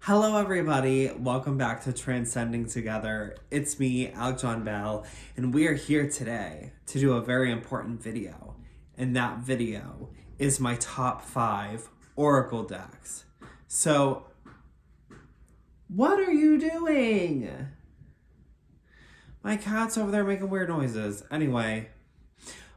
Hello everybody, welcome back to Transcending Together. It's me, Alec John Bell, and we are here today to do a very important video. And that video is my top 5 Oracle decks. So, what are you doing? My cat's over there making weird noises. Anyway,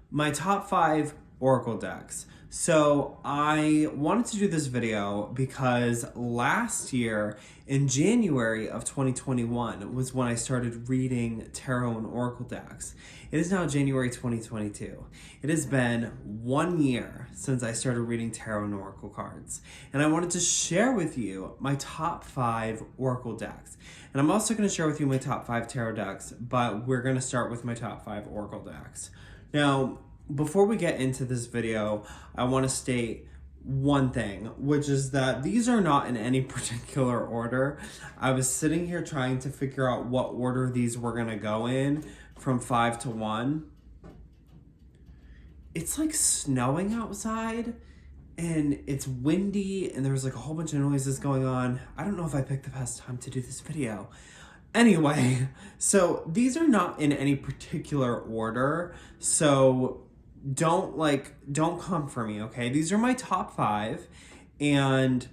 my top 5 Oracle decks. So I wanted to do this video because last year in January of 2021 was when I started reading tarot and Oracle decks. It is now January 2022. It has been 1 year since I started reading tarot and Oracle cards. And I wanted to share with you my top 5 Oracle decks. And I'm also going to share with you my top 5 tarot decks, but we're going to start with my top 5 Oracle decks. Now, before we get into this video, I want to state one thing, which is that these are not in any particular order. I was sitting here trying to figure out what order these were going to go in from 5 to 1. It's like snowing outside and it's windy and there's like a whole bunch of noises going on. I don't know if I picked the best time to do this video. Anyway, so these are not in any particular order. So don't come for me, okay? These are my top 5 and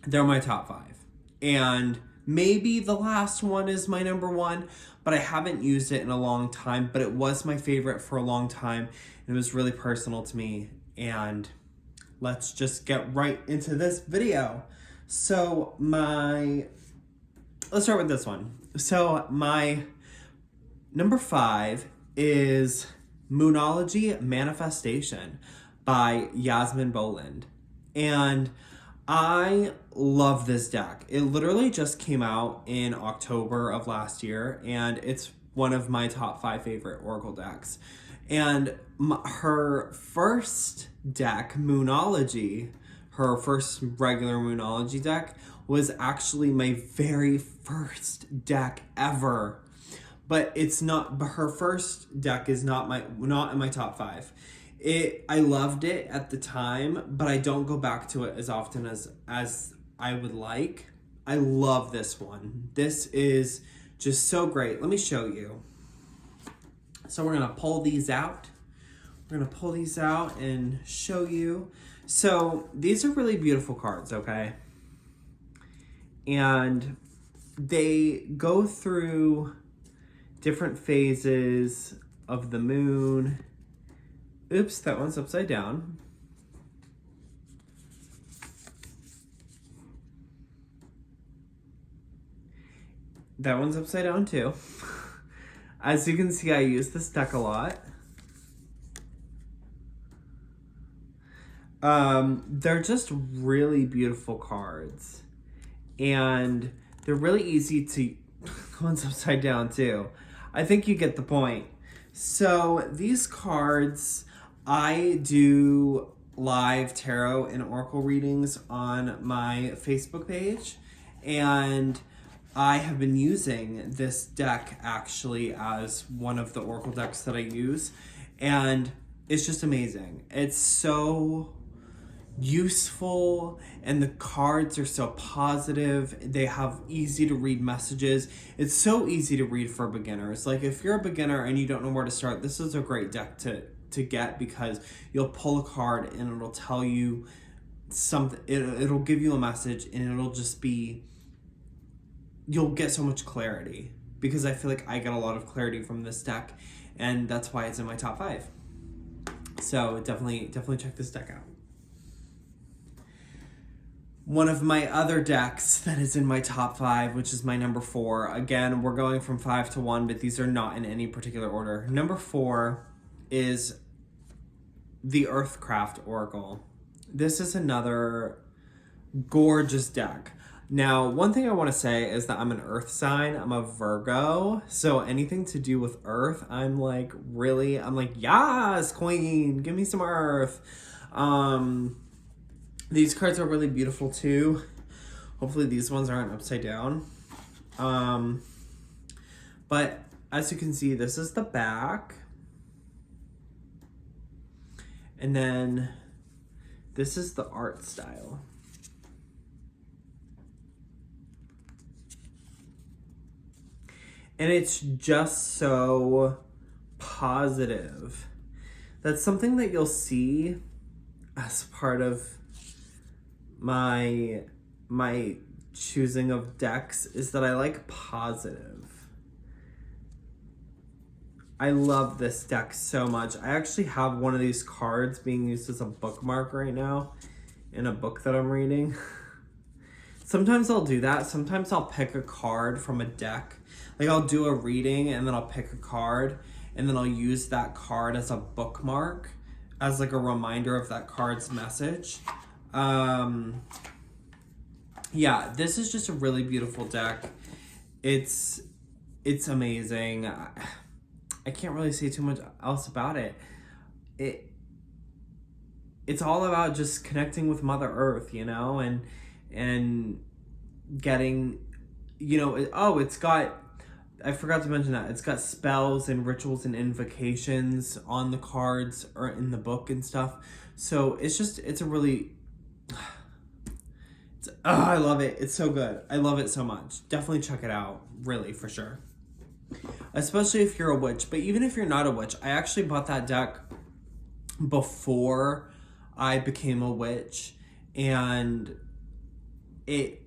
they're my top 5. And maybe the last one is my number 1, but I haven't used it in a long time, but it was my favorite for a long time. And it was really personal to me. And let's just get right into this video. So let's start with this one. So my number 5 is Moonology Manifestation by Yasmin Boland. And I love this deck. It literally just came out in October of last year, and it's one of my top 5 favorite Oracle decks. And her first deck, Moonology, her first regular Moonology deck, was actually my very first deck ever. But her first deck is not in my top 5. I loved it at the time, but I don't go back to it as often as I would like. I love this one. This is just so great. Let me show you. So we're going to pull these out. We're going to pull these out and show you. So these are really beautiful cards, okay? And they go through different phases of the moon. Oops, that one's upside down. That one's upside down too. As you can see, I use this deck a lot. They're just really beautiful cards. And they're really easy to... One's upside down too. I think you get the point. So these cards, I do live tarot and oracle readings on my Facebook page, and I have been using this deck actually as one of the oracle decks that I use, and it's just amazing. It's so useful and the cards are so positive. They have easy to read messages. It's so easy to read for beginners. Like if you're a beginner and you don't know where to start, this is a great deck to get, because you'll pull a card and it'll tell you something. It'll give you a message and it'll just be, you'll get so much clarity, because I feel like I get a lot of clarity from this deck, and that's why it's in my top 5. So definitely check this deck out. One of my other decks that is in my top 5, which is my number 4. Again, we're going from 5 to 1, but these are not in any particular order. Number 4 is the Earthcraft Oracle. This is another gorgeous deck. Now, one thing I want to say is that I'm an earth sign. I'm a Virgo. So anything to do with earth, I'm like, yes, queen, give me some earth. These cards are really beautiful too. Hopefully these ones aren't upside down. But as you can see, this is the back. And then this is the art style. And it's just so positive. That's something that you'll see as part of my choosing of decks, is that I like positive. I love this deck so much. I actually have one of these cards being used as a bookmark right now in a book that I'm reading. Sometimes I'll do that. Sometimes I'll pick a card from a deck. Like I'll do a reading and then I'll pick a card and then I'll use that card as a bookmark, as like a reminder of that card's message. Yeah, this is just a really beautiful deck. It's amazing. I can't really say too much else about it. It's all about just connecting with Mother Earth, you know, and getting, you know, it's got, I forgot to mention that, it's got spells and rituals and invocations on the cards or in the book and stuff. So it's a really, I love it. It's so good. I love it so much. Definitely check it out, really, for sure. Especially if you're a witch. But even if you're not a witch, I actually bought that deck before I became a witch, and it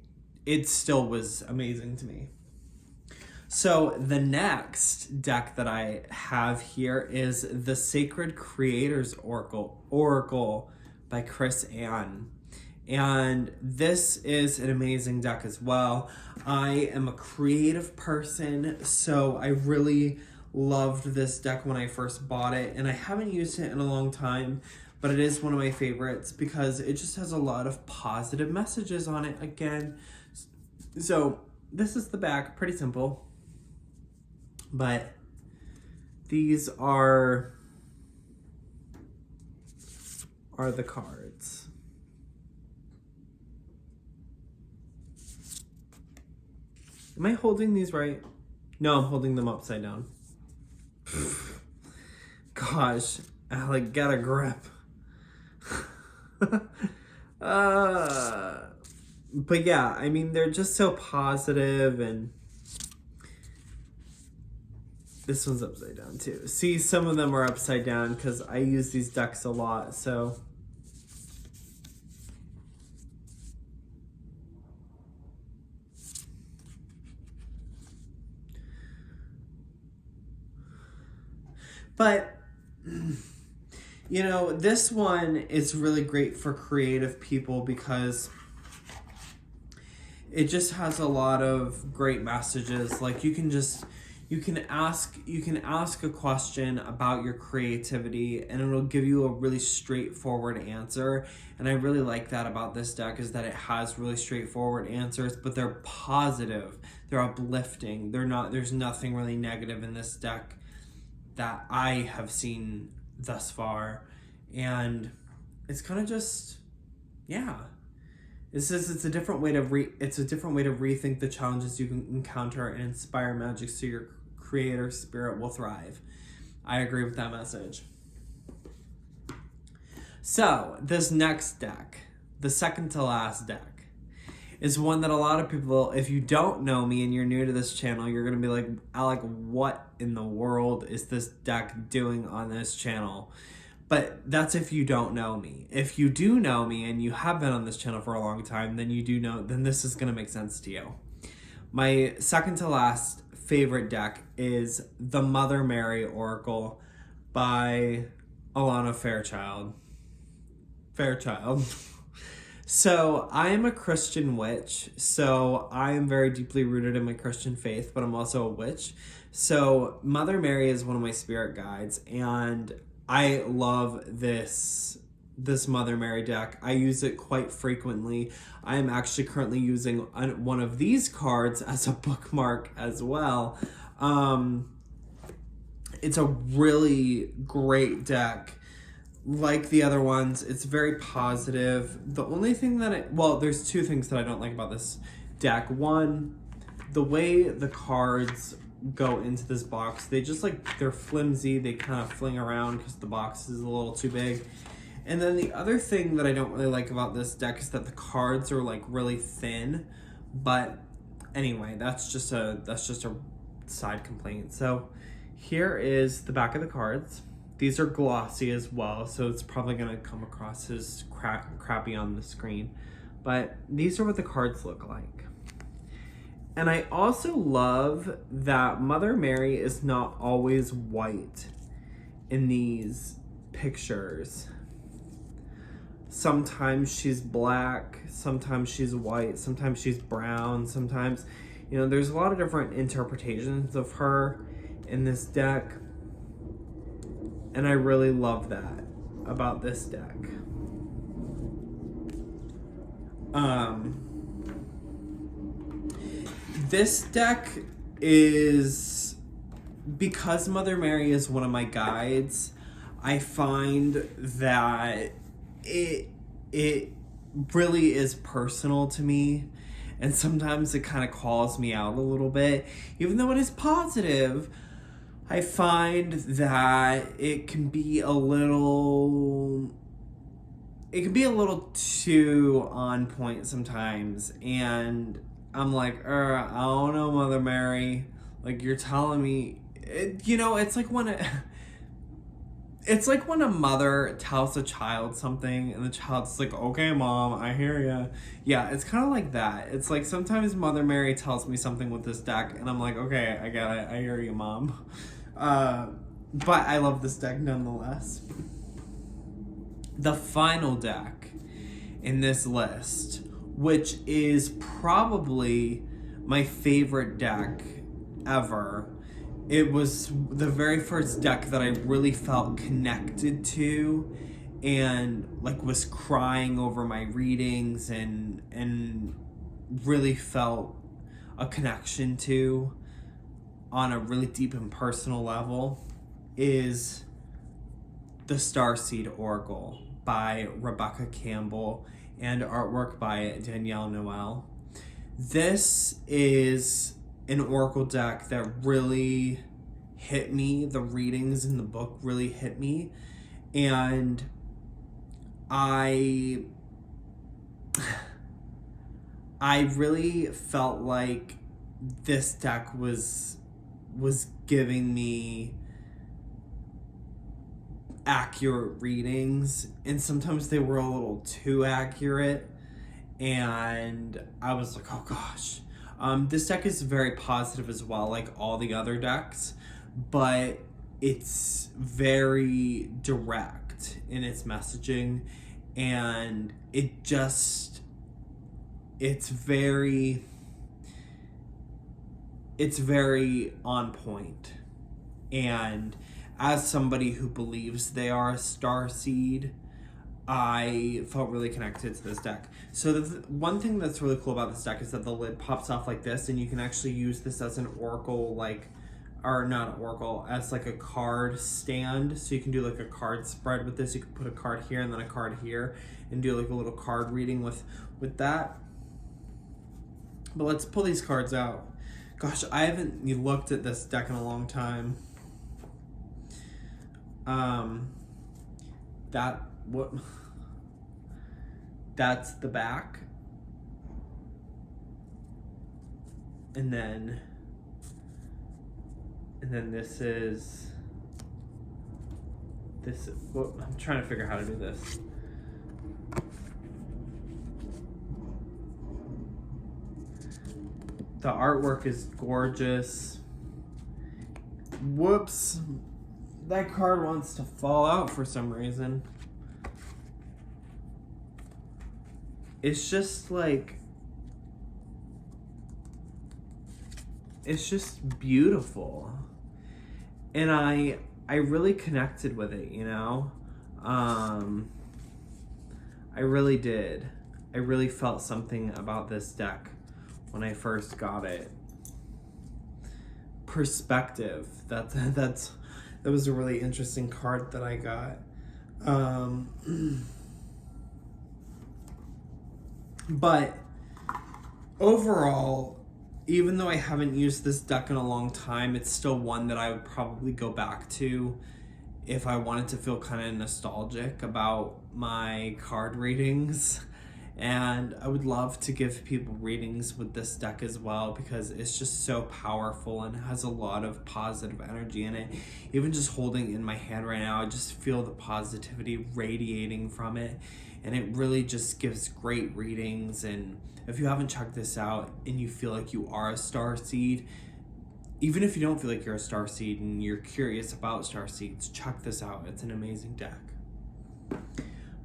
still was amazing to me. So the next deck that I have here is the Sacred Creators Oracle by Chris Ann. And this is an amazing deck as well. I am a creative person, so I really loved this deck when I first bought it, and I haven't used it in a long time, but it is one of my favorites because it just has a lot of positive messages on it again. So this is the back, pretty simple, but these are the cards. Am I holding these right? No, I'm holding them upside down. Gosh, Alec, get a grip. But yeah, I mean, they're just so positive, and this one's upside down too. See, some of them are upside down because I use these decks a lot, so. But, you know, this one is really great for creative people because it just has a lot of great messages. Like you can ask a question about your creativity and it'll give you a really straightforward answer. And I really like that about this deck, is that it has really straightforward answers, but they're positive, they're uplifting. There's nothing really negative in this deck that I have seen thus far. And it's kind of just, yeah. It's a different way to rethink the challenges you can encounter and inspire magic so your creator spirit will thrive. I agree with that message. So this next deck, the second to last deck, is one that a lot of people, if you don't know me and you're new to this channel, you're going to be like, Alec, what in the world is this deck doing on this channel? But that's if you don't know me. If you do know me and you have been on this channel for a long time, then you do know, then this is going to make sense to you. My second to last favorite deck is the Mother Mary Oracle by Alana Fairchild. So I am a Christian witch, so I am very deeply rooted in my Christian faith, but I'm also a witch. So Mother Mary is one of my spirit guides, and I love this Mother Mary deck. I use it quite frequently. I am actually currently using one of these cards as a bookmark as well. It's a really great deck. Like the other ones, it's very positive. The only thing that there's two things that I don't like about this deck. One, the way the cards go into this box, they're flimsy, they kind of fling around because the box is a little too big. And then the other thing that I don't really like about this deck is that the cards are like really thin. But anyway, that's just a side complaint. So here is the back of the cards. These are glossy as well, so it's probably going to come across as crappy on the screen. But these are what the cards look like. And I also love that Mother Mary is not always white in these pictures. Sometimes she's black, sometimes she's white, sometimes she's brown, sometimes, you know, there's a lot of different interpretations of her in this deck. And I really love that about this deck. This deck is, because Mother Mary is one of my guides, I find that it really is personal to me, and sometimes it kind of calls me out a little bit. Even though it is positive, I find that it can be a little too on point sometimes, and I'm like, I don't know, Mother Mary. Like, you're telling me, it's like when a mother tells a child something, and the child's like, okay, Mom, I hear ya. Yeah, it's kind of like that. It's like sometimes Mother Mary tells me something with this deck, and I'm like, okay, I get it. I hear you, Mom. But I love this deck nonetheless. The final deck in this list, which is probably my favorite deck ever. It was the very first deck that I really felt connected to and like was crying over my readings and really felt a connection to on a really deep and personal level, is the Starseed Oracle by Rebecca Campbell and artwork by Danielle Noel. This is an oracle deck that really hit me. The readings in the book really hit me, and I really felt like this deck was giving me accurate readings, and sometimes they were a little too accurate, and I was like, oh gosh. This deck is very positive as well, like all the other decks, but it's very direct in its messaging, and it's very on point. And as somebody who believes they are a starseed, I felt really connected to this deck. So the one thing that's really cool about this deck is that the lid pops off like this, and you can actually use this as an oracle, as like a card stand. So you can do like a card spread with this. You can put a card here and then a card here and do like a little card reading with that. But let's pull these cards out. Gosh, I haven't looked at this deck in a long time. That's the back, and then this is I'm trying to figure out how to do this. The artwork is gorgeous. Whoops. That card wants to fall out for some reason. It's just like, it's just beautiful. And I really connected with it, you know? I really did. I really felt something about this deck when I first got it. Perspective. That was a really interesting card that I got. But overall, even though I haven't used this deck in a long time, it's still one that I would probably go back to if I wanted to feel kind of nostalgic about my card readings And I would love to give people readings with this deck as well, because it's just so powerful and has a lot of positive energy in it. Even just holding in my hand right now, I just feel the positivity radiating from it, and it really just gives great readings. And if you haven't checked this out and you feel like you are a star seed, even if you don't feel like you're a star seed and you're curious about star seeds, check this out. It's an amazing deck.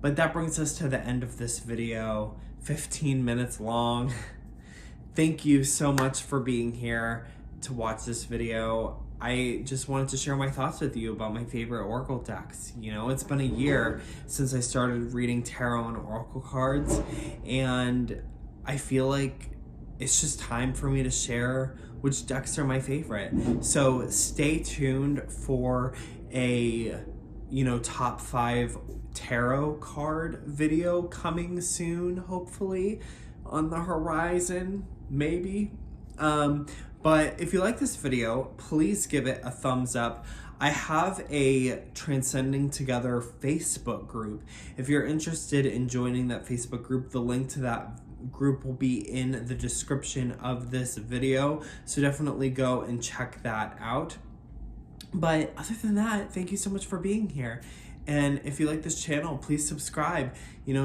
But that brings us to the end of this video, 15 minutes long. Thank you so much for being here to watch this video. I just wanted to share my thoughts with you about my favorite Oracle decks. You know, it's been a year since I started reading tarot and Oracle cards, and I feel like it's just time for me to share which decks are my favorite. So stay tuned for a, top 5 tarot card video coming soon, hopefully on the horizon, maybe. But if you like this video, please give it a thumbs up. I have a Transcending Together Facebook group. If you're interested in joining that Facebook group, the link to that group will be in the description of this video, so definitely go and check that out. But other than that, thank you so much for being here. And if you like this channel, please subscribe.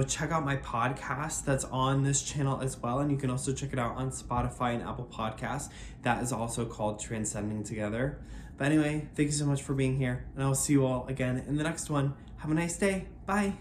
Check out my podcast that's on this channel as well. And you can also check it out on Spotify and Apple Podcasts. That is also called Transcending Together. But anyway, thank you so much for being here. And I will see you all again in the next one. Have a nice day. Bye.